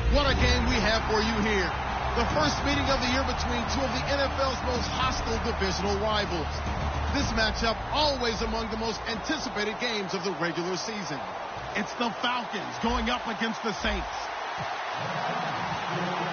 What a game we have for you here. The first meeting of the year between two of the NFL's most hostile divisional rivals. This matchup always among the most anticipated games of the regular season. It's the Falcons going up against the Saints.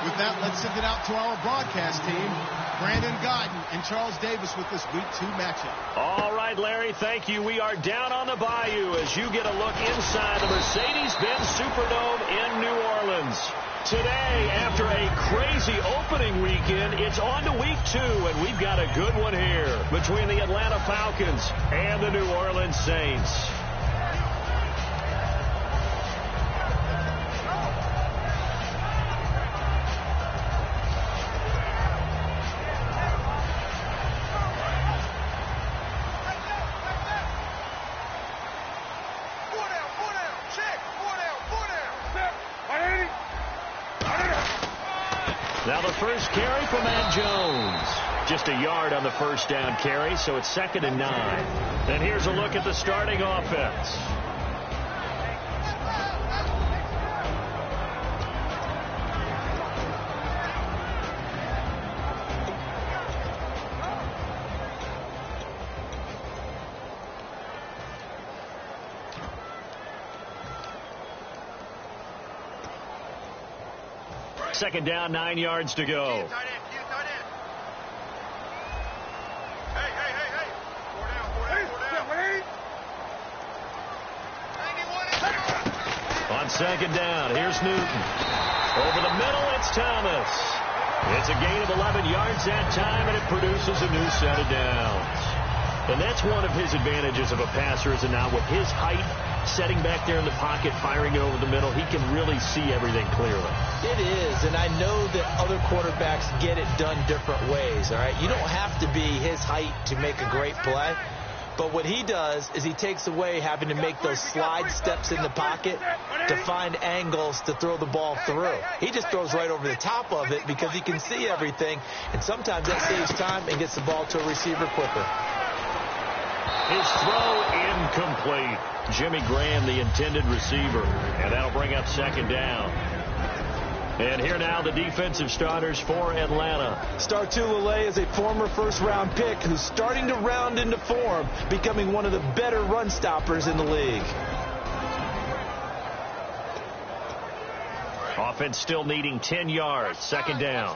With that, let's send it out to our broadcast team. Brandon Godden and Charles Davis with this Week 2 matchup. All right, Larry, thank you. We are down on the bayou as you get a look inside the Mercedes-Benz Superdome in New Orleans. Today, after a crazy opening weekend, it's on to Week 2, and we've got a good one here between the Atlanta Falcons and the New Orleans Saints. Now the first carry for Matt Jones. Just a yard on the first down carry, so it's 2nd and 9. And here's a look at the starting offense. Second down, 9 yards to go. On second down, here's Newton. Over the middle, it's Thomas. It's a gain of 11 yards that time, and it produces a new set of downs. And that's one of his advantages of a passer, is now with his height, setting back there in the pocket, firing it over the middle, he can really see everything clearly. It is, and I know that other quarterbacks get it done different ways, all right? You don't have to be his height to make a great play, but what he does is he takes away having to make those slide steps in the pocket to find angles to throw the ball through. He just throws right over the top of it because he can see everything, and sometimes that saves time and gets the ball to a receiver quicker. His throw incomplete. Jimmy Graham, the intended receiver. And that'll bring up second down. And here now the defensive starters for Atlanta. Startulele is a former first-round pick who's starting to round into form, becoming one of the better run stoppers in the league. Offense still needing 10 yards. Second down.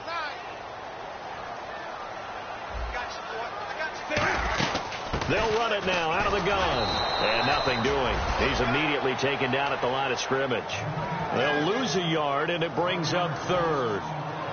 They'll run it now out of the gun. And nothing doing. He's immediately taken down at the line of scrimmage. They'll lose a yard, and it brings up third.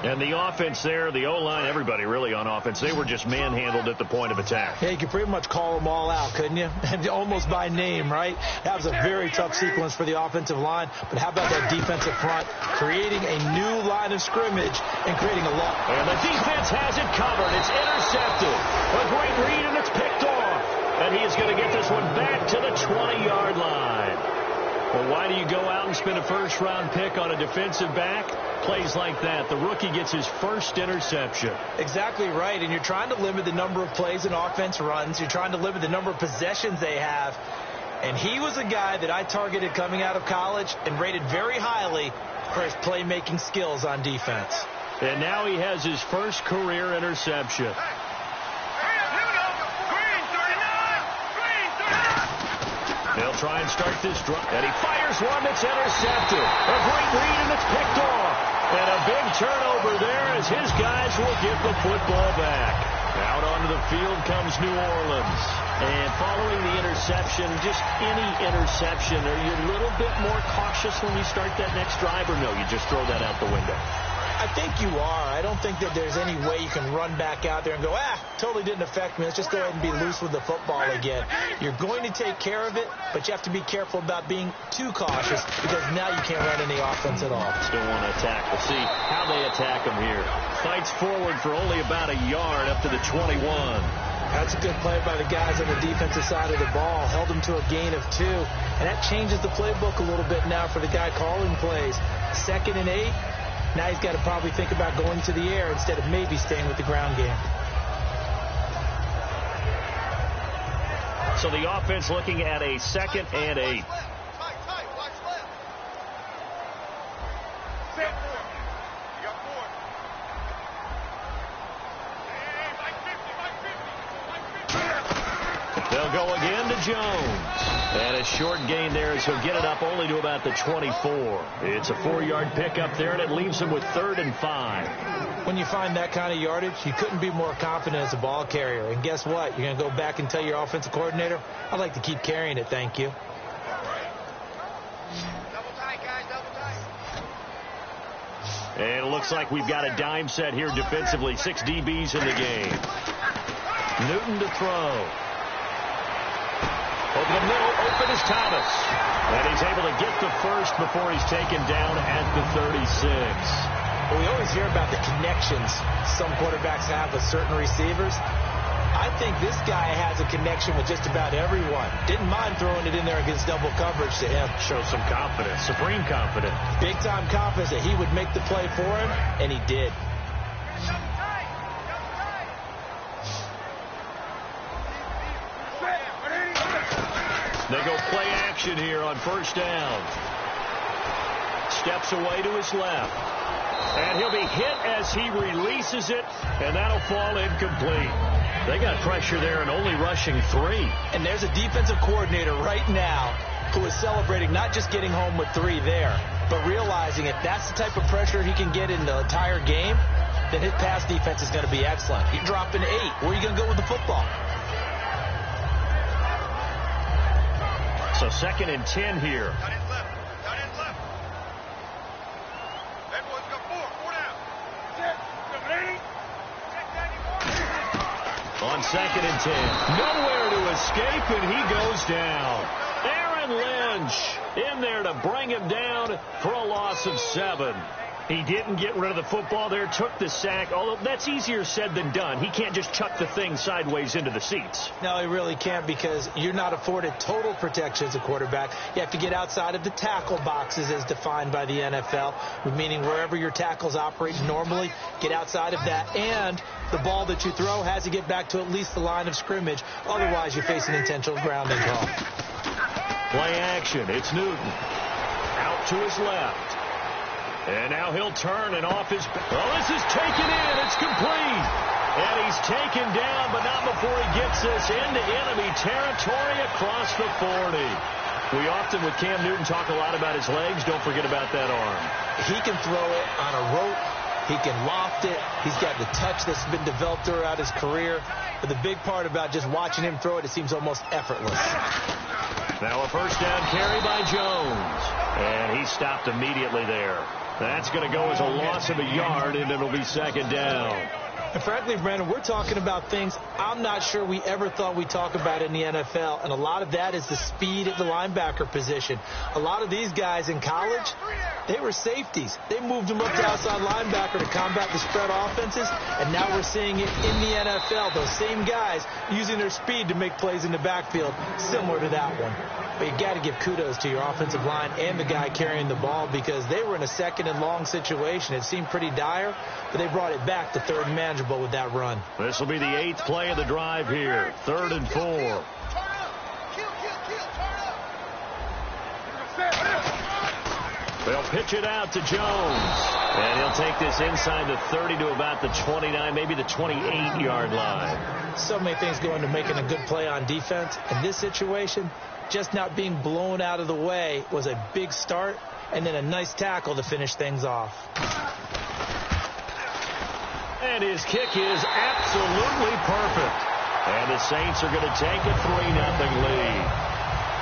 And the offense there, the O-line, everybody really on offense, they were just manhandled at the point of attack. Yeah, you could pretty much call them all out, couldn't you? Almost by name, right? That was a very tough sequence for the offensive line. But how about that defensive front creating a new line of scrimmage and creating a lot. And the defense has it covered. It's intercepted. A great read, and it's picked off. And he is going to get this one back to the 20-yard line. Well, why do you go out and spend a first-round pick on a defensive back? Plays like that. The rookie gets his first interception. Exactly right. And you're trying to limit the number of plays an offense runs. You're trying to limit the number of possessions they have. And he was a guy that I targeted coming out of college and rated very highly for his playmaking skills on defense. And now he has his first career interception. They'll try and start this drive. And he fires one that's intercepted. A great read, and it's picked off. And a big turnover there as his guys will get the football back. Out onto the field comes New Orleans. And following the interception, just any interception, are you a little bit more cautious when you start that next drive, or no, you just throw that out the window? I think you are. I don't think that there's any way you can run back out there and go, totally didn't affect me. Let's just go ahead and be loose with the football again. You're going to take care of it, but you have to be careful about being too cautious because now you can't run any offense at all. Still want to attack. We'll see how they attack him here. Fights forward for only about a yard up to the 21. That's a good play by the guys on the defensive side of the ball. Held them to a gain of 2. And that changes the playbook a little bit now for the guy calling plays. 2nd and 8. Now he's got to probably think about going to the air instead of maybe staying with the ground game. So the offense looking at a 2nd and 8. They'll go again to Jones. And a short gain there as he'll get it up only to about the 24. It's a 4-yard pickup there, and it leaves him with 3rd and 5. When you find that kind of yardage, you couldn't be more confident as a ball carrier. And guess what? You're going to go back and tell your offensive coordinator, I'd like to keep carrying it, thank you. Double tight, guys, double tight. And it looks like we've got a dime set here defensively. 6 DBs in the game. Newton to throw. Over the middle, open is Thomas. And he's able to get the first before he's taken down at the 36. Well, we always hear about the connections some quarterbacks have with certain receivers. I think this guy has a connection with just about everyone. Didn't mind throwing it in there against double coverage to him. Show some confidence, supreme confidence. Big-time confidence that he would make the play for him, and he did. They go play action here on 1st down. Steps away to his left. And he'll be hit as he releases it, and that'll fall incomplete. They got pressure there and only rushing 3. And there's a defensive coordinator right now who is celebrating not just getting home with 3 there, but realizing if that's the type of pressure he can get in the entire game, then his pass defense is going to be excellent. You're dropping 8. Where are you going to go with the football? So 2nd and 10 here. Got in left. Got in left. That boy's got 4 down. On 2nd and 10. Nowhere to escape, and he goes down. Aaron Lynch in there to bring him down for a loss of 7. He didn't get rid of the football there, took the sack, although that's easier said than done. He can't just chuck the thing sideways into the seats. No, he really can't, because you're not afforded total protection as a quarterback. You have to get outside of the tackle boxes as defined by the NFL, meaning wherever your tackles operate normally, get outside of that. And the ball that you throw has to get back to at least the line of scrimmage. Otherwise, you face an intentional grounding call. Play action. It's Newton. Out to his left. And now he'll turn and off his... Oh, this is taken in. It's complete. And he's taken down, but not before he gets this into enemy territory across the 40. We often, with Cam Newton, talk a lot about his legs. Don't forget about that arm. He can throw it on a rope. He can loft it. He's got the touch that's been developed throughout his career. But the big part about just watching him throw it, it seems almost effortless. Now a 1st down carry by Jones. And he stopped immediately there. That's going to go as a loss of a yard, and it'll be 2nd down. And frankly, Brandon, we're talking about things I'm not sure we ever thought we'd talk about in the NFL, and a lot of that is the speed at the linebacker position. A lot of these guys in college, they were safeties. They moved them up to outside linebacker to combat the spread offenses, and now we're seeing it in the NFL. Those same guys using their speed to make plays in the backfield, similar to that one. But you got to give kudos to your offensive line and the guy carrying the ball, because they were in a 2nd and long situation. It seemed pretty dire, but they brought it back to 3rd and manageable with that run. This will be the 8th play of the drive here. 3rd and 4. They'll pitch it out to Jones. And he'll take this inside the 30 to about the 29, maybe the 28-yard line. So many things go into making a good play on defense. In this situation, just not being blown out of the way was a big start, and then a nice tackle to finish things off. And his kick is absolutely perfect. And the Saints are going to take a 3-0 lead.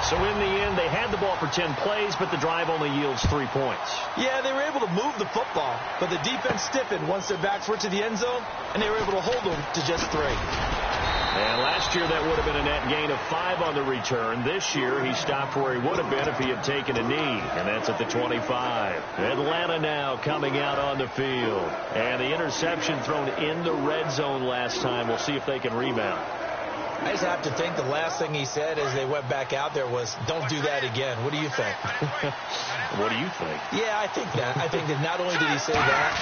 So in the end, they had the ball for 10 plays, but the drive only yields 3 points. Yeah, they were able to move the football, but the defense stiffened once their backs were to the end zone, and they were able to hold them to just 3. And last year, that would have been a net gain of 5 on the return. This year, he stopped where he would have been if he had taken a knee, and that's at the 25. Atlanta now coming out on the field. And the interception thrown in the red zone last time. We'll see if they can rebound. I just have to think the last thing he said as they went back out there was, don't do that again. What do you think? What do you think? Yeah, I think that. I think that not only did he say that,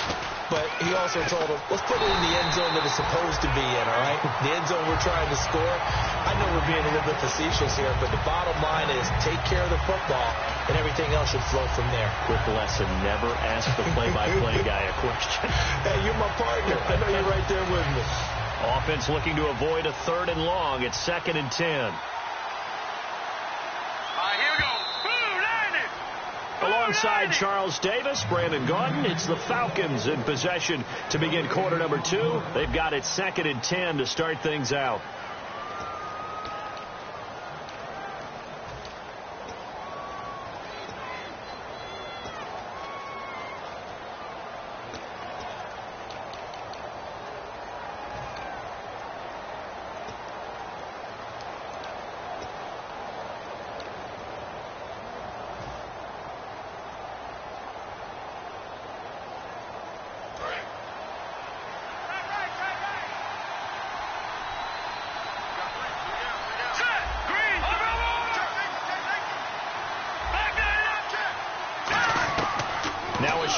but he also told him, let's put it in the end zone that it's supposed to be in, all right? The end zone we're trying to score. I know we're being a little bit facetious here, but the bottom line is take care of the football, and everything else should flow from there. Quick lesson, never ask the play-by-play guy a question. Hey, you're my partner. I know you're right there with me. Offense looking to avoid a 3rd and long. It's 2nd and 10. All right, here we go. Alongside Charles Davis, Brandon Gaudin, it's the Falcons in possession to begin quarter number 2. They've got it 2nd and 10 to start things out.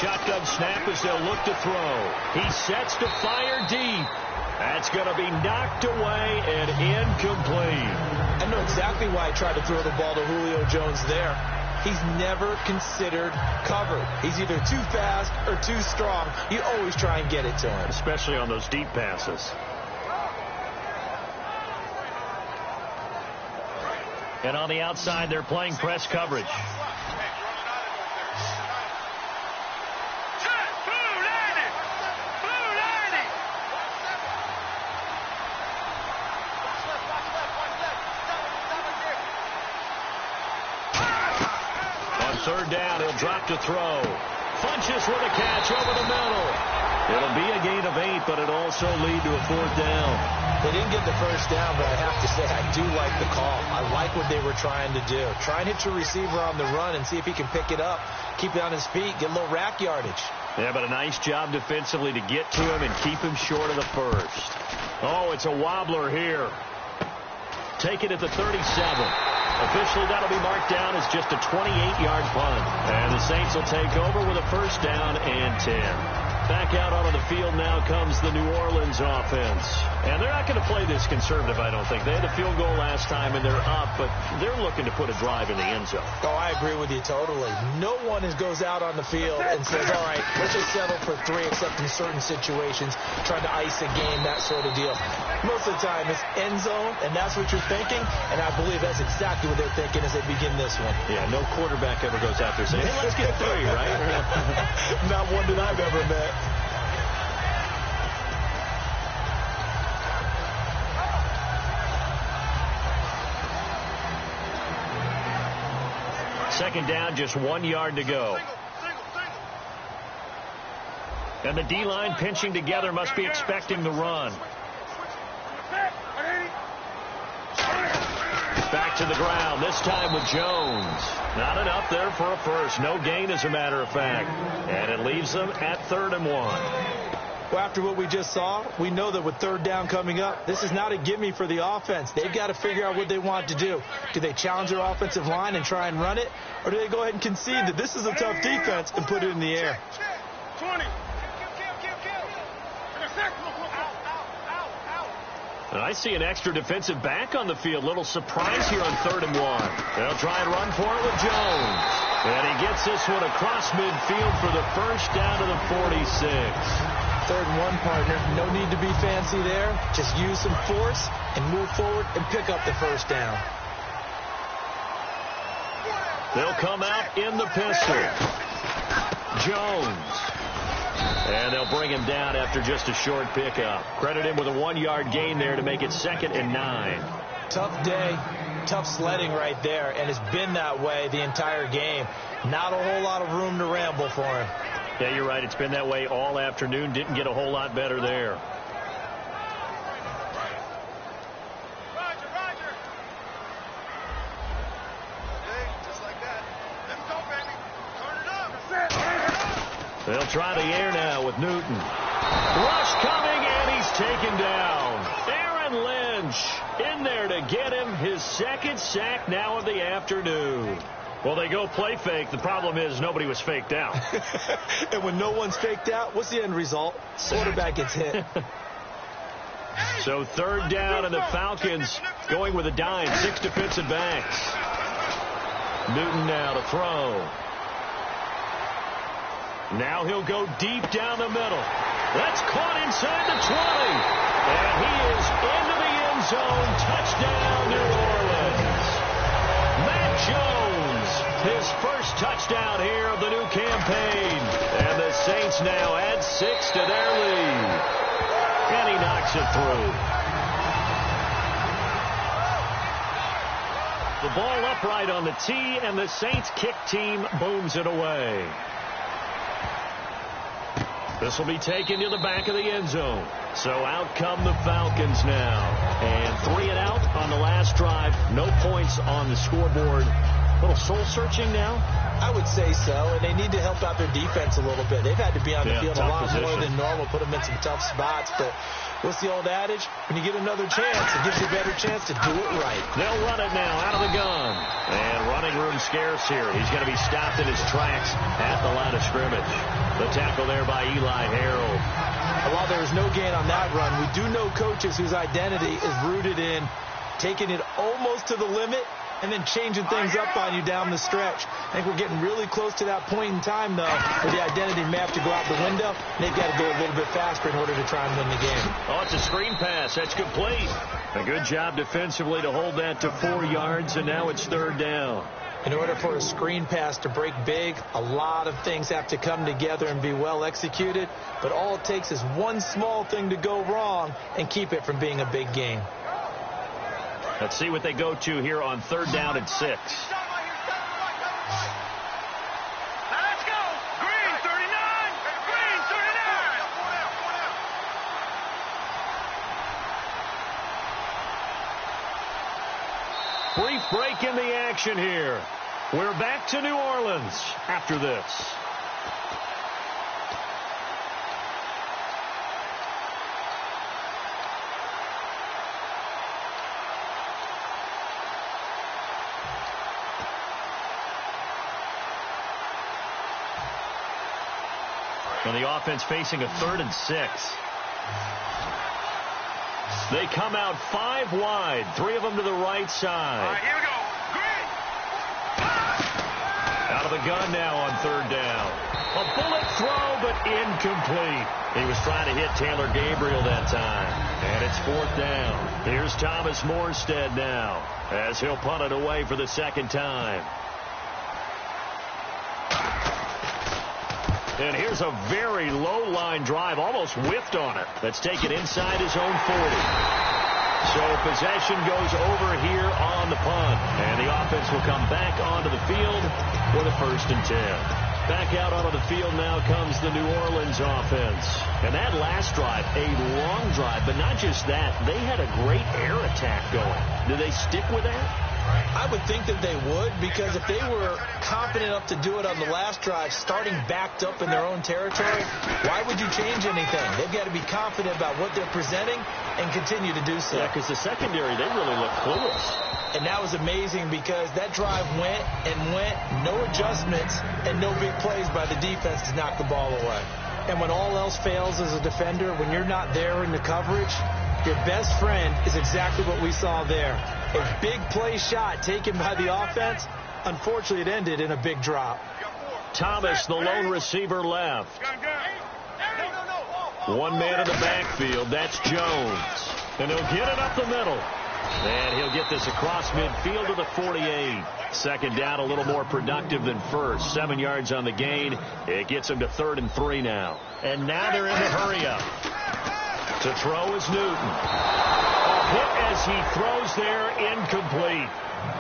Shotgun snap as they'll look to throw. He sets to fire deep. That's going to be knocked away and incomplete. I know exactly why I tried to throw the ball to Julio Jones there. He's never considered covered. He's either too fast or too strong. You always try and get it to him. Especially on those deep passes. And on the outside, they're playing press coverage. Third down, he'll drop to throw. Funches with a catch over the middle. It'll be a gain of 8, but it'll also lead to a 4th down. They didn't get the first down, but I have to say I do like the call. I like what they were trying to do. Try and hit your receiver on the run and see if he can pick it up, keep it on his feet, get a little rack yardage. Yeah, but a nice job defensively to get to him and keep him short of the first. Oh, it's a wobbler here. Take it at the 37. Officially, that'll be marked down as just a 28-yard punt. And the Saints will take over with a 1st down and 10. Back out onto the field now comes the New Orleans offense. And they're not going to play this conservative, I don't think. They had a field goal last time, and they're up, but they're looking to put a drive in the end zone. Oh, I agree with you totally. No one goes out on the field and says, all right, let's just settle for 3, except in certain situations, trying to ice a game, that sort of deal. Most of the time, it's end zone, and that's what you're thinking, and I believe that's exactly what they're thinking as they begin this one. Yeah, no quarterback ever goes out there saying, hey, let's get 3, right? Not one that I've ever met. Second down, just 1 yard to go. And the D-line pinching together must be expecting the run. Back to the ground, this time with Jones. Not enough there for a first. No gain, as a matter of fact. And it leaves them at 3rd and 1. Well, after what we just saw, we know that with 3rd down coming up, this is not a gimme for the offense. They've got to figure out what they want to do. Do they challenge their offensive line and try and run it? Or do they go ahead and concede that this is a tough defense and put it in the air? 20. And I see an extra defensive back on the field. Little surprise here on 3rd and 1. They'll try and run for it with Jones. And he gets this one across midfield for the 1st down to the 46. 3rd and 1, partner. No need to be fancy there. Just use some force and move forward and pick up the 1st down. They'll come out in the pistol. Jones. And they'll bring him down after just a short pickup. Credit him with a 1-yard gain there to make it 2nd and 9. Tough day, tough sledding right there, and it's been that way the entire game. Not a whole lot of room to ramble for him. Yeah, you're right. It's been that way all afternoon. Didn't get a whole lot better there. Roger, Roger. Hey, just like that. Let's go, baby. Turn it up. That's it. They'll try the air now with Newton. Rush coming, and he's taken down. Aaron Lynch in there to get him his 2nd sack now of the afternoon. Well, they go play fake. The problem is nobody was faked out. And when no one's faked out, what's the end result? Quarterback gets hit. So third down, and the Falcons going with a dime. 6 defensive backs. Newton now to throw. Now he'll go deep down the middle. That's caught inside the 20. And he is into the end zone. Touchdown, New Orleans. Matt Jones, his first touchdown here of the new campaign. And the Saints now add 6 to their lead. And he knocks it through. The ball upright on the tee, and the Saints kick team booms it away. This will be taken to the back of the end zone. So out come the Falcons now. And 3 and out on the last drive. No points on the scoreboard. A little soul-searching now? I would say so, and they need to help out their defense a little bit. They've had to be on the field a lot more than normal, put them in some tough spots. But what's the old adage? When you get another chance, it gives you a better chance to do it right. They'll run it now out of the gun. And running room scarce here. He's going to be stopped in his tracks at the line of scrimmage. The tackle there by Eli Harold. While there is no gain on that run, we do know coaches whose identity is rooted in taking it almost to the limit and then changing things up on you down the stretch. I think we're getting really close to that point in time, though, where the identity may have to go out the window, and they've got to go a little bit faster in order to try and win the game. Oh, it's a screen pass. That's complete. A good job defensively to hold that to 4 yards, and now it's third down. In order for a screen pass to break big, a lot of things have to come together and be well executed, but all it takes is one small thing to go wrong and keep it from being a big game. Let's see what they go to here on third down and 6. Now let's go. Green 39. Green 39. Brief break in the action here. We're back to New Orleans after this. And the offense facing a 3rd and 6. They come out 5 wide, 3 of them to the right side. All right, here we go. Green. Out of the gun now on third down. A bullet throw, but incomplete. He was trying to hit Taylor Gabriel that time. And it's 4th down. Here's Thomas Morstead now, as he'll punt it away for the 2nd time. And here's a very low-line drive, almost whiffed on it. That's taken inside his own 40. So possession goes over here on the punt. And the offense will come back onto the field with a 1st and 10. Back out onto the field now comes the New Orleans offense. And that last drive, a long drive, but not just that. They had a great air attack going. Do they stick with that? I would think that they would, because if they were confident enough to do it on the last drive, starting backed up in their own territory, why would you change anything? They've got to be confident about what they're presenting and continue to do so. Yeah, because the secondary, they really look clueless. And that was amazing because that drive went and went, no adjustments, and no big plays by the defense to knock the ball away. And when all else fails as a defender, when you're not there in the coverage, your best friend is exactly what we saw there. A big play shot taken by the offense. Unfortunately, it ended in a big drop. Thomas, the lone receiver, left. One man in the backfield. That's Jones. And he'll get it up the middle. And he'll get this across midfield to the 48. 2nd down, a little more productive than first. 7 yards on the gain. It gets him to 3rd and 3 now. And now they're in the hurry-up. To throw is Newton. A hit as he throws there, incomplete.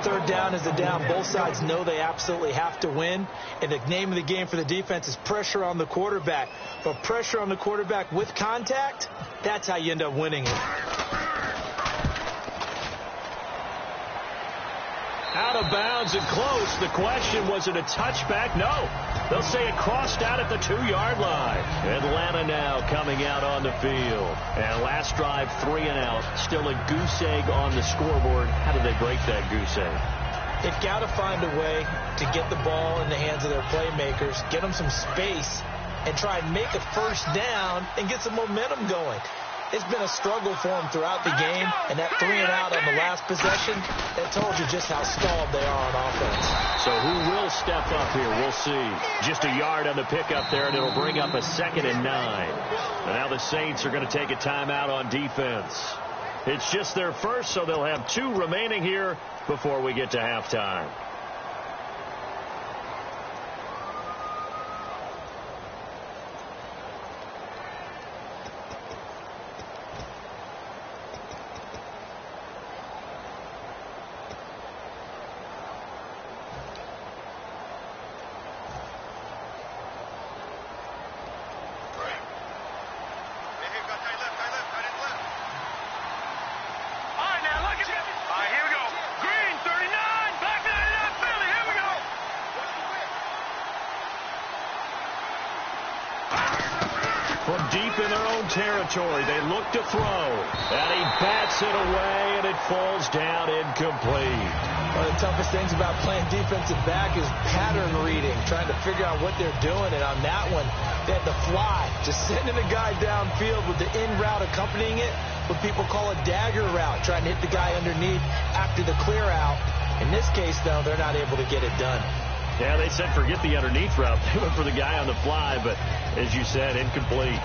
3rd down is a down. Both sides know they absolutely have to win. And the name of the game for the defense is pressure on the quarterback. But pressure on the quarterback with contact, that's how you end up winning it. Out of bounds and close. The question, was it a touchback? No. They'll say it crossed out at the 2-yard line. Atlanta now coming out on the field. And last drive, 3 and out. Still a goose egg on the scoreboard. How did they break that goose egg? They've got to find a way to get the ball in the hands of their playmakers, get them some space, and try and make a first down and get some momentum going. It's been a struggle for them throughout the game, and that 3-and-out on the last possession, that told you just how stalled they are on offense. So who will step up here? We'll see. Just a yard on the pickup there, and it'll bring up a 2nd and 9. And now the Saints are going to take a timeout on defense. It's just their first, so they'll have 2 remaining here before we get to halftime. From deep in their own territory, they look to throw. And he bats it away, and it falls down incomplete. One of the toughest things about playing defensive back is pattern reading, trying to figure out what they're doing. And on that one, they had to fly, just sending a guy downfield with the in route accompanying it, what people call a dagger route, trying to hit the guy underneath after the clear out. In this case, though, they're not able to get it done. Yeah, they said forget the underneath route. They went for the guy on the fly, but as you said, incomplete.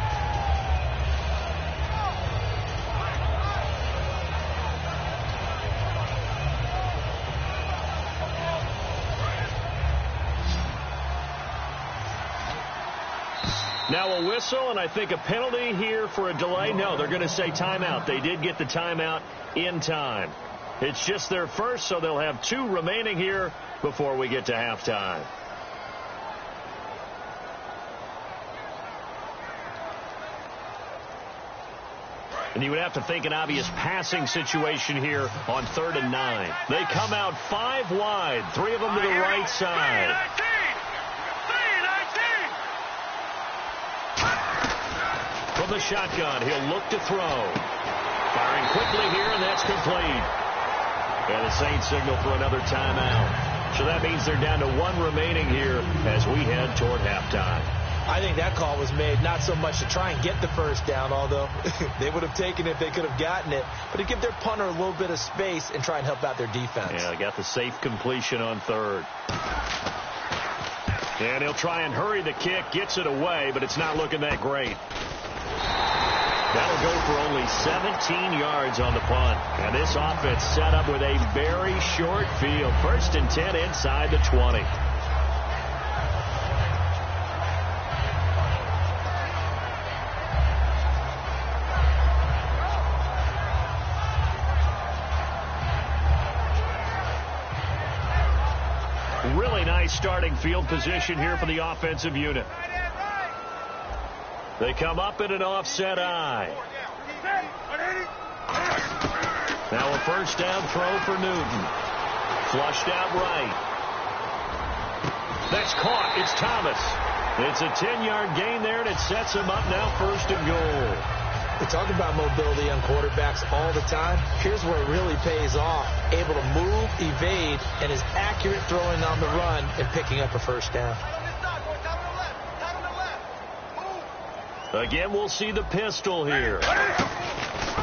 Now a whistle, and I think a penalty here for a delay. No, they're going to say timeout. They did get the timeout in time. It's just their first, so they'll have 2 remaining here before we get to halftime. And you would have to think an obvious passing situation here on 3rd and 9. They come out 5 wide, 3 of them to the right side. From the shotgun, he'll look to throw. Firing quickly here, and that's complete. And the Saints signal for another timeout. So that means they're down to 1 remaining here as we head toward halftime. I think that call was made not so much to try and get the first down, although they would have taken it if they could have gotten it, but to give their punter a little bit of space and try and help out their defense. Yeah, they got the safe completion on 3rd. And he'll try and hurry the kick, gets it away, but it's not looking that great. That'll go for only 17 yards on the punt. And this offense set up with a very short field. 1st and 10 inside the 20. Really nice starting field position here for the offensive unit. They come up in an offset eye. Now a 1st down throw for Newton. Flushed out right. That's caught. It's Thomas. It's a 10-yard gain there, and it sets him up now 1st and goal. We talk about mobility on quarterbacks all the time. Here's where it really pays off. Able to move, evade, and is accurate throwing on the run and picking up a 1st down. Again, we'll see the pistol here.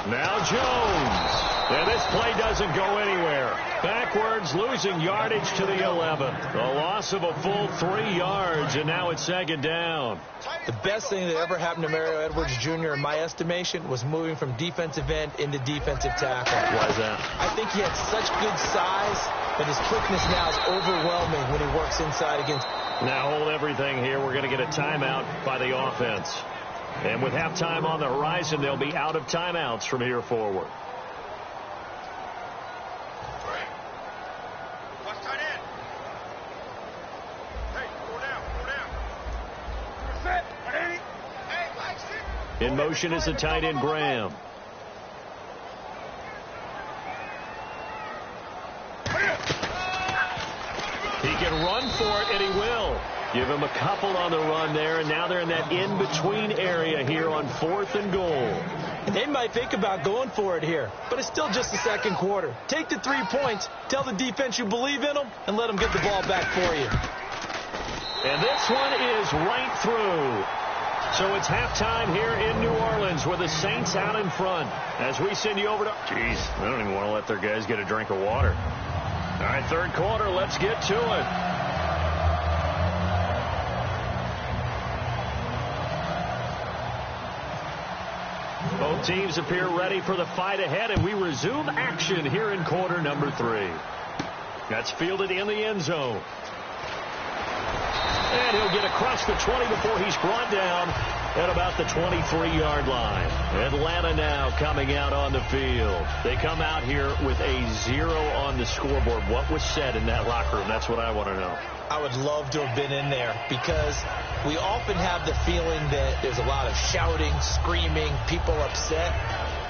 Now Jones. And this play doesn't go anywhere. Backwards, losing yardage to the 11. A loss of a full 3 yards, and now it's 2nd down. The best thing that ever happened to Mario Edwards Jr., in my estimation, was moving from defensive end into defensive tackle. Why is that? I think he had such good size that his quickness now is overwhelming when he works inside against. Now hold everything here. We're going to get a timeout by the offense. And with halftime on the horizon, they'll be out of timeouts from here forward. In motion is the tight end, Graham. He can run for it, and he will. Give them a couple on the run there, and now they're in that in-between area here on 4th and goal. They might think about going for it here, but it's still just the second quarter. Take the 3 points, tell the defense you believe in them, and let them get the ball back for you. And this one is right through. So it's halftime here in New Orleans with the Saints out in front. As we send you over to... Jeez, they don't even want to let their guys get a drink of water. All right, third quarter, let's get to it. Both teams appear ready for the fight ahead, and we resume action here in quarter number 3. That's fielded in the end zone. And he'll get across the 20 before he's brought down at about the 23-yard line. Atlanta now coming out on the field. They come out here with a 0 on the scoreboard. What was said in that locker room? That's what I want to know. I would love to have been in there because we often have the feeling that there's a lot of shouting, screaming, people upset.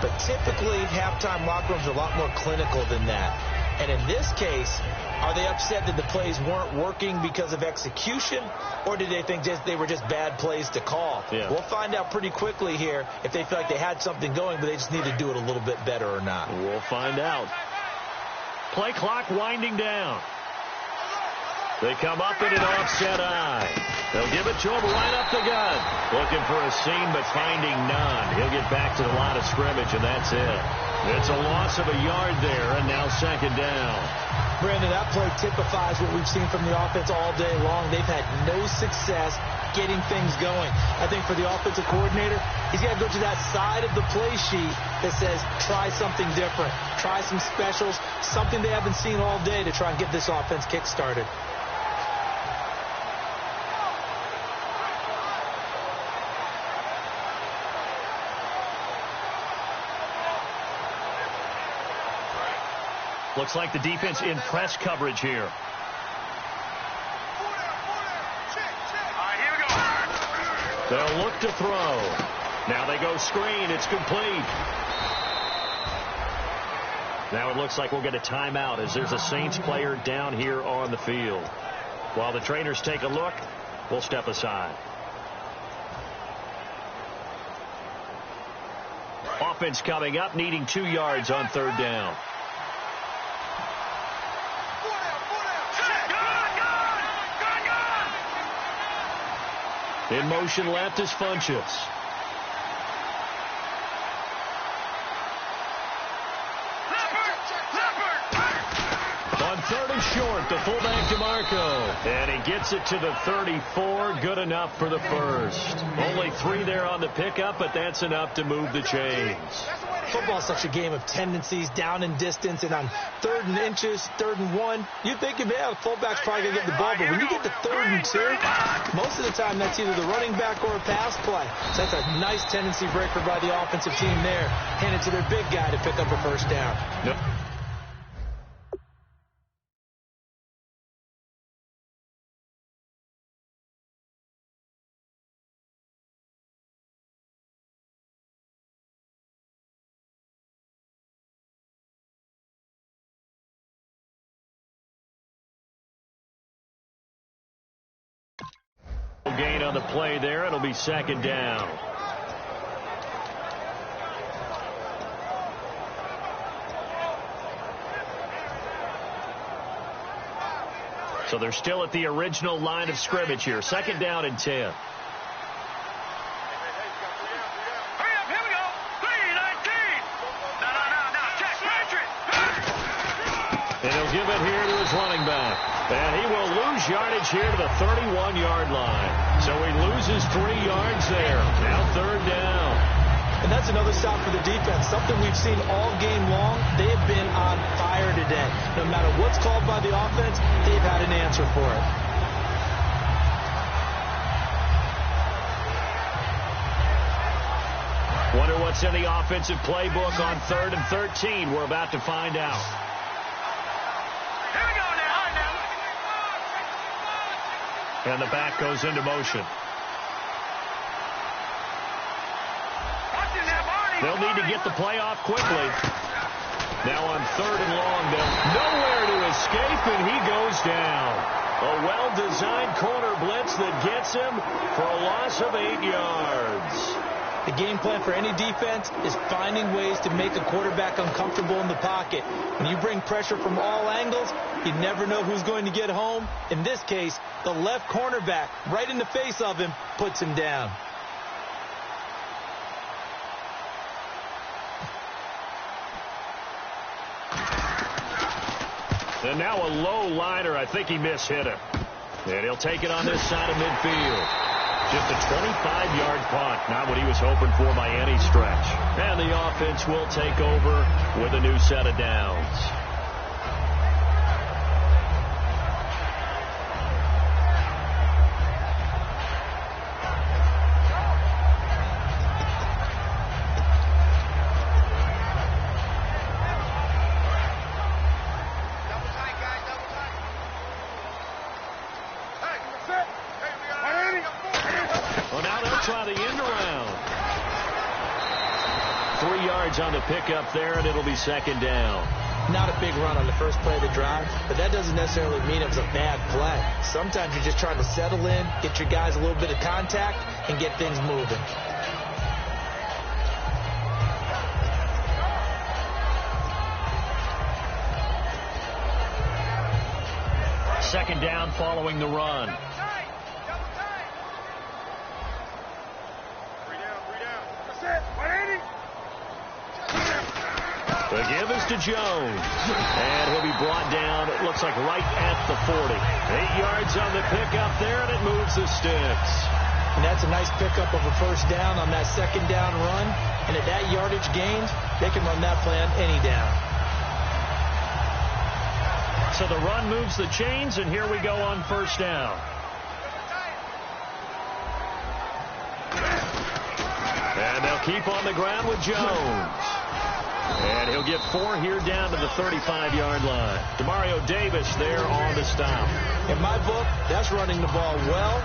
But typically, halftime locker rooms are a lot more clinical than that. And in this case, are they upset that the plays weren't working because of execution, or did they think they were just bad plays to call? Yeah. We'll find out pretty quickly here if they feel like they had something going, but they just need to do it a little bit better or not. We'll find out. Play clock winding down. They come up in an offset eye. They'll give it to him right up the gut. Looking for a seam, but finding none. He'll get back to the line of scrimmage, and that's it. It's a loss of a yard there, and now second down. Brandon, that play typifies what we've seen from the offense all day long. They've had no success getting things going. I think for the offensive coordinator, he's got to go to that side of the play sheet that says, try something different. Try some specials, something they haven't seen all day to try and get this offense kick-started. Looks like the defense in press coverage here. All right, here we go. They'll look to throw. Now they go screen. It's complete. Now it looks like we'll get a timeout as there's a Saints player down here on the field. While the trainers take a look, we'll step aside. Offense coming up, needing 2 yards on third down. In motion left is Funchess. On third and short, the fullback DeMarco. And he gets it to the 34. Good enough for the first. Only 3 there on the pickup, but that's enough to move the chains. Football's such a game of tendencies, down and distance, and on 3rd and inches, 3rd and 1, you're thinking, yeah, the fullback's probably going to get the ball, but when you get to 3rd and 2, most of the time that's either the running back or a pass play. So that's a nice tendency breaker by the offensive team there. Hand it to their big guy to pick up a first down. Nope. Gain on the play there. It'll be second down. So they're still at the original line of scrimmage here. Second down and 10. Hurry up, here we go. 3-19. No. Check, Patrick. And he'll give it here to his running back. And he will lose yardage here to the 31-yard line. So he loses 3 yards there. Now third down. And that's another stop for the defense. Something we've seen all game long. They have been on fire today. No matter what's called by the offense, they've had an answer for it. Wonder what's in the offensive playbook on 3rd and 13. We're about to find out. And the back goes into motion. They'll need to get the play off quickly. Now on 3rd and long, they'll nowhere to escape, and he goes down. A well-designed corner blitz that gets him for a loss of 8 yards. The game plan for any defense is finding ways to make a quarterback uncomfortable in the pocket. When you bring pressure from all angles, you never know who's going to get home. In this case, the left cornerback, right in the face of him, puts him down. And now a low liner. I think he mishit him. And he'll take it on this side of midfield. Just a 25-yard punt. Not what he was hoping for by any stretch. And the offense will take over with a new set of downs. On the pickup there, and it'll be second down. Not a big run on the first play of the drive, but that doesn't necessarily mean it was a bad play. Sometimes you're just trying to settle in, get your guys a little bit of contact, and get things moving. Second down following the run. The give is to Jones. And he'll be brought down, it looks like right at the 40. 8 yards on the pickup there, and it moves the sticks. And that's a nice pickup of a first down on that second down run. And at that yardage gained, they can run that play on any down. So the run moves the chains, and here we go on first down. And they'll keep on the ground with Jones. And he'll get 4 here down to the 35-yard line. Demario Davis there on the stop. In my book, that's running the ball well,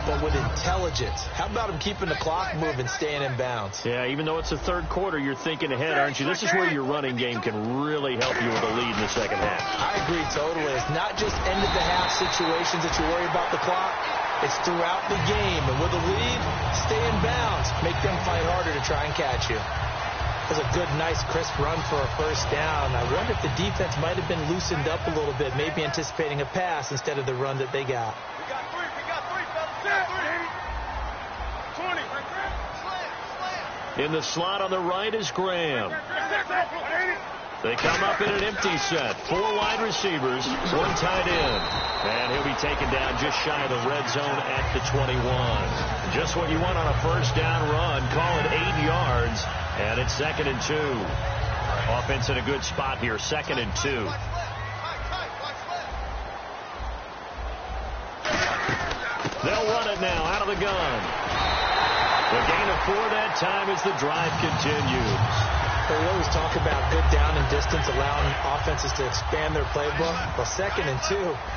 but with intelligence. How about him keeping the clock moving, staying in bounds? Yeah, even though it's the third quarter, you're thinking ahead, aren't you? This is where your running game can really help you with a lead in the second half. I agree totally. It's not just end-of-the-half situations that you worry about the clock. It's throughout the game. And with a lead, stay in bounds. Make them fight harder to try and catch you. That was a good, nice, crisp run for a first down. I wonder if the defense might have been loosened up a little bit, maybe anticipating a pass instead of the run that they got. We got three, fellas. We got three. 20. Slam. In the slot on the right is Graham. They come up in an empty set. 4 wide receivers, 1 tight end. And he'll be taken down just shy of the red zone at the 21. Just what you want on a first down run. Call it 8 yards. And it's 2nd and 2. Offense in a good spot here. 2nd and 2. They'll run it now out of the gun. The gain of 4 that time as the drive continues. We always talk about good down and distance, allowing offenses to expand their playbook. Well, 2nd and 2,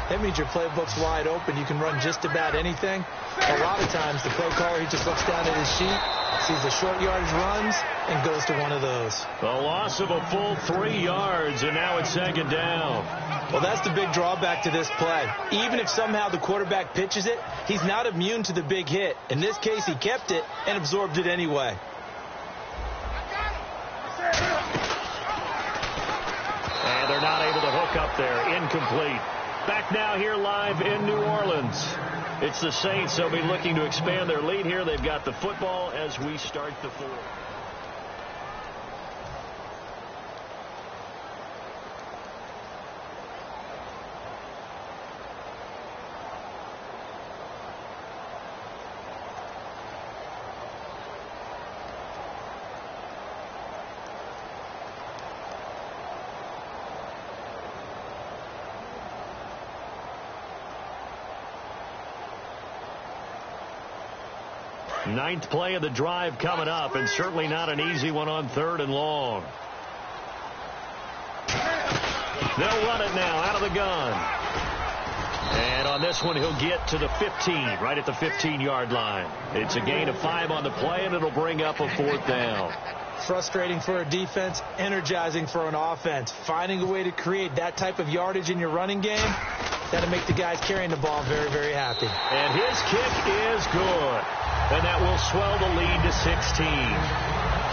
that means your playbook's wide open. You can run just about anything. A lot of times, the play caller, he just looks down at his sheet, sees the short yardage runs, and goes to one of those. The loss of a full 3 yards, and now it's 2nd down. Well, that's the big drawback to this play. Even if somehow the quarterback pitches it, he's not immune to the big hit. In this case, he kept it and absorbed it anyway. And they're not able to hook up there. Incomplete. Back now here live in New Orleans. It's the Saints. They'll be looking to expand their lead here. They've got the football as we start the 4th. Ninth play of the drive coming up, and certainly not an easy one on 3rd and long. They'll run it now out of the gun. And on this one, he'll get to the 15, right at the 15-yard line. It's a gain of 5 on the play, and it'll bring up a 4th down. Frustrating for a defense, energizing for an offense. Finding a way to create that type of yardage in your running game, Got to make the guys carrying the ball very, very happy. And his kick is good. And that will swell the lead to 16.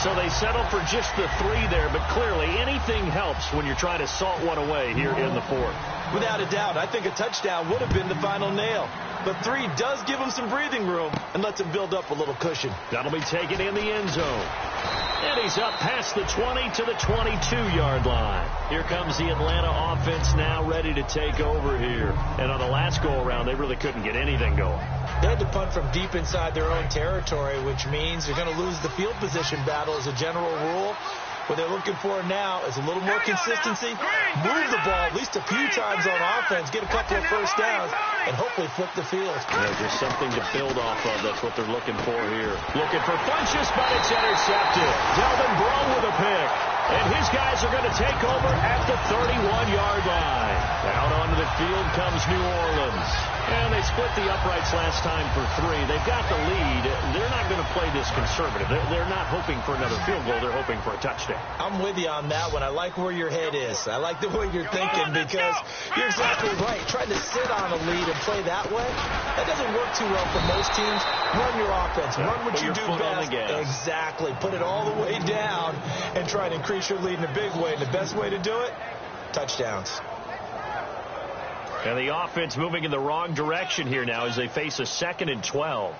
So they settle for just the 3 there, but clearly anything helps when you're trying to salt one away here in the 4th. Without a doubt, I think a touchdown would have been the final nail. But 3 does give him some breathing room and lets him build up a little cushion. That'll be taken in the end zone. And he's up past the 20 to the 22-yard line. Here comes the Atlanta offense now ready to take over here. And on the last go-around, they really couldn't get anything going. They had to punt from deep inside their own territory, which means you're going to lose the field position battle as a general rule. What they're looking for now is a little more consistency, move the ball at least a few times on offense, get a couple of first downs, and hopefully flip the field. Yeah, there's something to build off of. That's what they're looking for here. Looking for Funchess, but it's intercepted. Delvin Breaux with a pick. And his guys are going to take over at the 31-yard line. Out onto the field comes New Orleans. And they split the uprights last time for 3. They've got the lead. They're not going to play this conservative. They're not hoping for another field goal. They're hoping for a touchdown. I'm with you on that one. I like where your head is. I like the way you're thinking because you're exactly right. Trying to sit on a lead and play that way, that doesn't work too well for most teams. Run your offense. Run what you do best. Exactly. Put it all the way down and try to increase your lead in a big way. And the best way to do it, touchdowns. And the offense moving in the wrong direction here now as they face a 2nd and 12.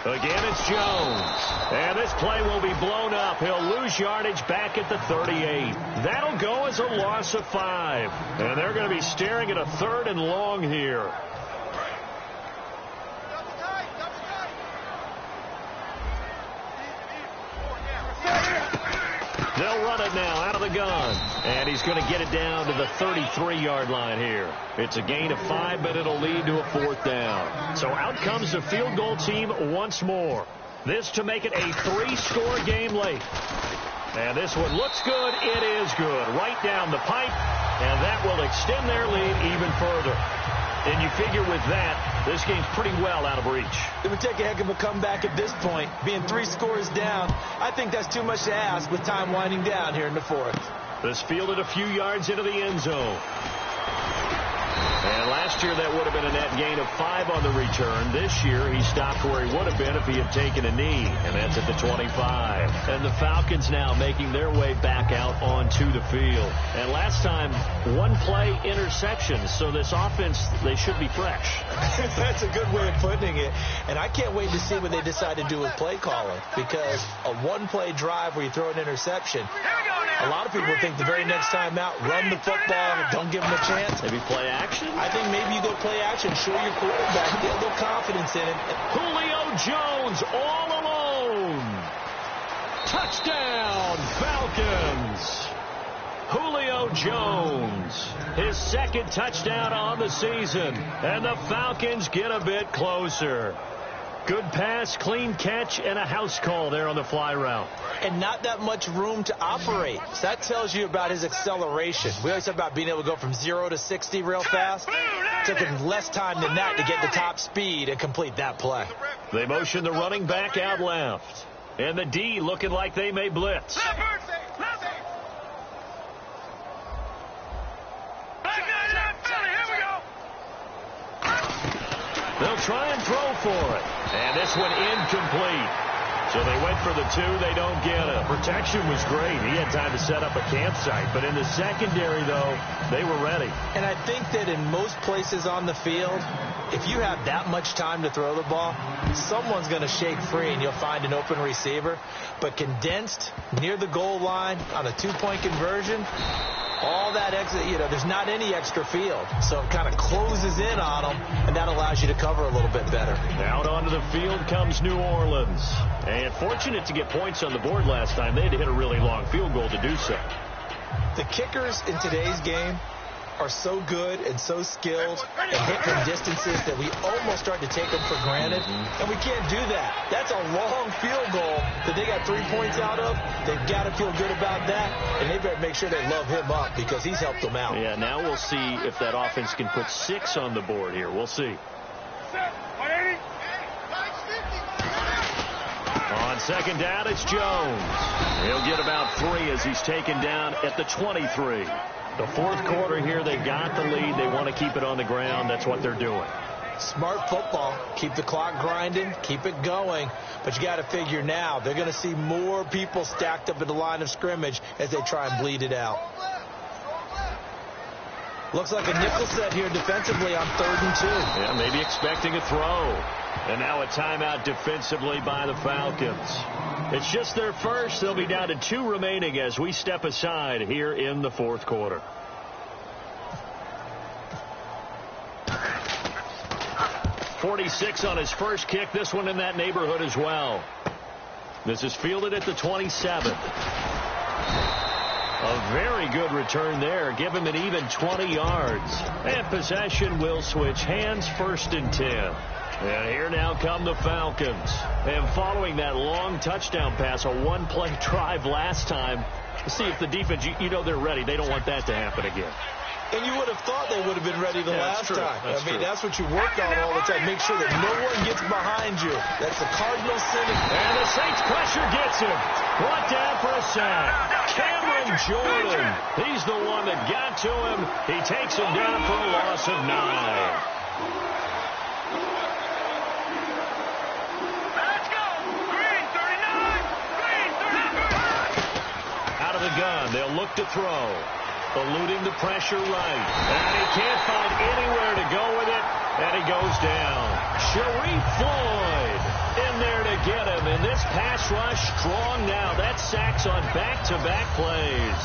Again, it's Jones. And this play will be blown up. He'll lose yardage back at the 38. That'll go as a loss of 5. And they're going to be staring at a 3rd and long here. They'll run it now out of the gun. And he's going to get it down to the 33-yard line here. It's a gain of 5, but it'll lead to a 4th down. So out comes the field goal team once more. This to make it a 3-score game late. And this one looks good. It is good. Right down the pipe. And that will extend their lead even further. And you figure with that, this game's pretty well out of reach. It would take a heck of a comeback at this point. Being 3 scores down, I think that's too much to ask with time winding down here in the 4th. This fielded a few yards into the end zone. And last year, that would have been a net gain of 5 on the return. This year, he stopped where he would have been if he had taken a knee. And that's at the 25. And the Falcons now making their way back out onto the field. And last time, 1-play interceptions. So this offense, they should be fresh. That's a good way of putting it. And I can't wait to see what they decide to do with play calling. Because a 1-play drive where you throw an interception, a lot of people think the very next time out, run the football, don't give them a chance. Maybe play action? I think maybe you go play action, show your quarterback, get a little confidence in it. Julio Jones all alone. Touchdown, Falcons. Julio Jones, his 2nd touchdown on the season. And the Falcons get a bit closer. Good pass, clean catch, and a house call there on the fly route. And not that much room to operate. So that tells you about his acceleration. We always talk about being able to go from 0 to 60 real fast. It took him less time than that to get the top speed and complete that play. They motion the running back out left. And the D looking like they may blitz. They'll try and throw for it. And this one incomplete. So they went for the 2. They don't get it. Protection was great. He had time to set up a campsite. But in the secondary, though, they were ready. And I think that in most places on the field, if you have that much time to throw the ball, someone's going to shake free and you'll find an open receiver. But condensed near the goal line on a 2-point conversion, all that exit, there's not any extra field. So it kind of closes in on them, and that allows you to cover a little bit better. Out onto the field comes New Orleans. And fortunate to get points on the board last time. They had to hit a really long field goal to do so. The kickers in today's game are so good and so skilled and hit from distances that we almost start to take them for granted. And we can't do that. That's a long field goal that they got 3 points out of. They've got to feel good about that. And they better make sure they love him up because he's helped them out. Yeah, now we'll see if that offense can put 6 on the board here. We'll see. On 2nd down, it's Jones. He'll get about 3 as he's taken down at the 23. The fourth quarter here, they got the lead. They want to keep it on the ground. That's what they're doing. Smart football. Keep the clock grinding. Keep it going. But you got to figure now, they're going to see more people stacked up at the line of scrimmage as they try and bleed it out. Looks like a nickel set here defensively on 3rd and 2. Yeah, maybe expecting a throw. And now a timeout defensively by the Falcons. It's just their first. They'll be down to 2 remaining as we step aside here in the fourth quarter. .46 on his first kick. This one in that neighborhood as well. This is fielded at the 27. A very good return there. Give him an even 20 yards. And possession will switch hands, 1st and 10. And here now come the Falcons. And following that long touchdown pass, a one-play drive last time, see if the defense, you know they're ready. They don't want that to happen again. And you would have thought they would have been ready the last time. That's what you work on all the time. Make sure that no one gets behind you. That's the cardinal sin. And the Saints pressure gets him. Brought down for a sack. Cameron Jordan. He's the one that got to him. He takes him down for a loss of 9. Out of the gun. They'll look to throw. Eluding the pressure right. And he can't find anywhere to go with it. And he goes down. Sharif Floyd in there to get him. And this pass rush strong now. That sacks on back-to-back plays.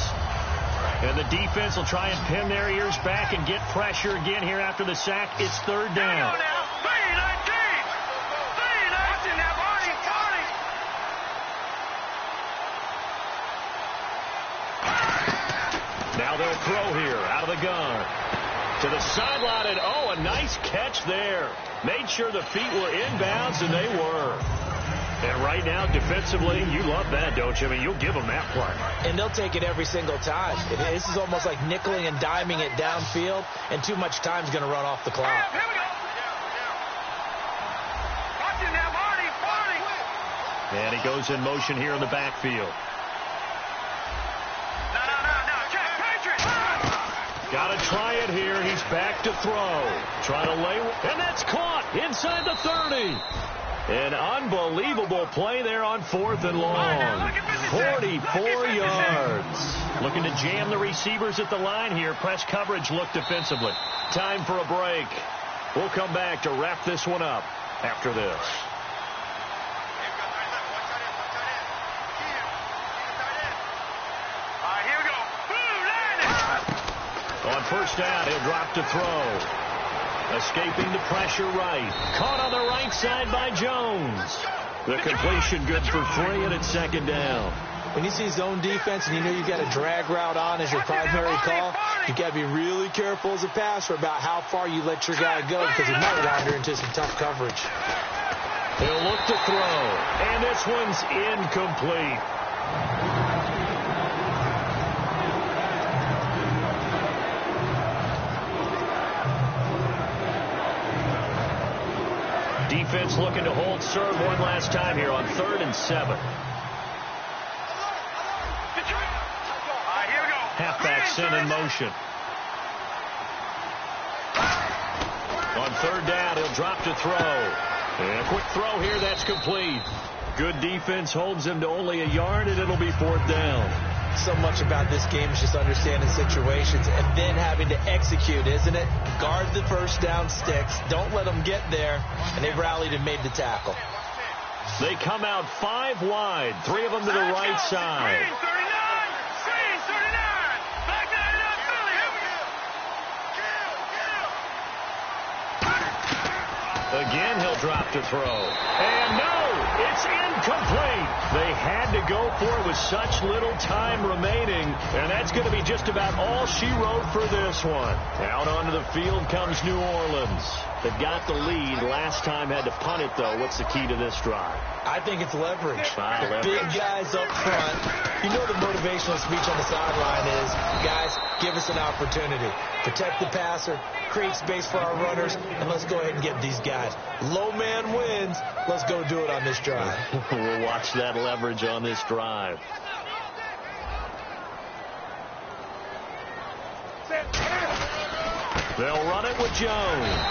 And the defense will try and pin their ears back and get pressure again here after the sack. It's 3rd down. Now they'll throw here out of the gun. To the sideline, and a nice catch there. Made sure the feet were inbounds, and they were. And right now, defensively, you love that, don't you? I mean, you'll give them that play. And they'll take it every single time. This is almost like nickeling and diming it downfield, and too much time's going to run off the clock. Here we go. Watch it now, Marty. And he goes in motion here in the backfield. Got to try it here. He's back to throw. Trying to lay, and that's caught inside the 30. An unbelievable play there on 4th and long. 44 yards. Looking to jam the receivers at the line here. Press coverage look defensively. Time for a break. We'll come back to wrap this one up after this. On 1st down, he'll drop to throw. Escaping the pressure right. Caught on the right side by Jones. The completion good for 3, and it's 2nd down. When you see zone defense and you know you've got a drag route on as your primary call, you've got to be really careful as a passer about how far you let your guy go because he might wander into some tough coverage. He'll look to throw, and this one's incomplete. Defense looking to hold serve one last time here on 3rd and 7. Halfback sent in motion. On 3rd down, he'll drop to throw. And a quick throw here, that's complete. Good defense holds him to only a yard, and it'll be 4th down. So much about this game is just understanding situations and then having to execute, isn't it? Guard the first down sticks. Don't let them get there. And they've rallied and made the tackle. They come out 5 wide. 3 of them to the right side. Again, he'll drop to throw. And no, it's incomplete. They had to go for it with such little time remaining. And that's going to be just about all she wrote for this one. Out onto the field comes New Orleans. They got the lead. Last time had to punt it, though. What's the key to this drive? I think it's leverage. Big guys up front. You know the motivational speech on the sideline is, guys, give us an opportunity. Protect the passer, create space for our runners, and let's go ahead and get these guys. Low man wins. Let's go do it on this drive. We'll watch that leverage on this drive. They'll run it with Jones.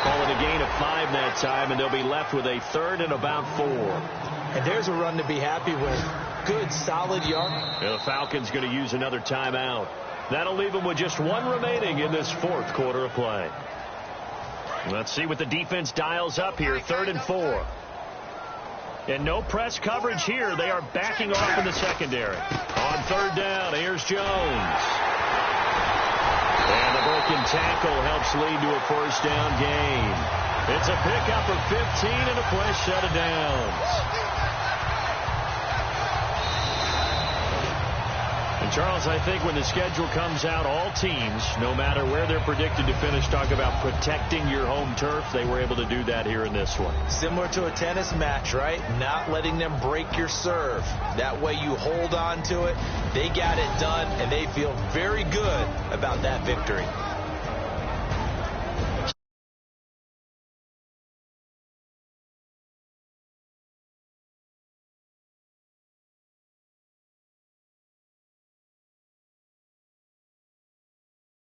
Call it a gain of 5 that time, and they'll be left with a 3rd and about 4. And there's a run to be happy with. Good, solid yard. And the Falcons going to use another timeout. That'll leave them with just 1 remaining in this 4th quarter of play. Let's see what the defense dials up here. 3rd and 4. And no press coverage here. They are backing off in the secondary. On 3rd down, here's Jones. And the broken tackle helps lead to a 1st down gain. It's a pickup of 15 and a fresh set of downs. And Charles, I think when the schedule comes out, all teams, no matter where they're predicted to finish, talk about protecting your home turf. They were able to do that here in this one. Similar to a tennis match, right? Not letting them break your serve. That way you hold on to it. They got it done, and they feel very good about that victory.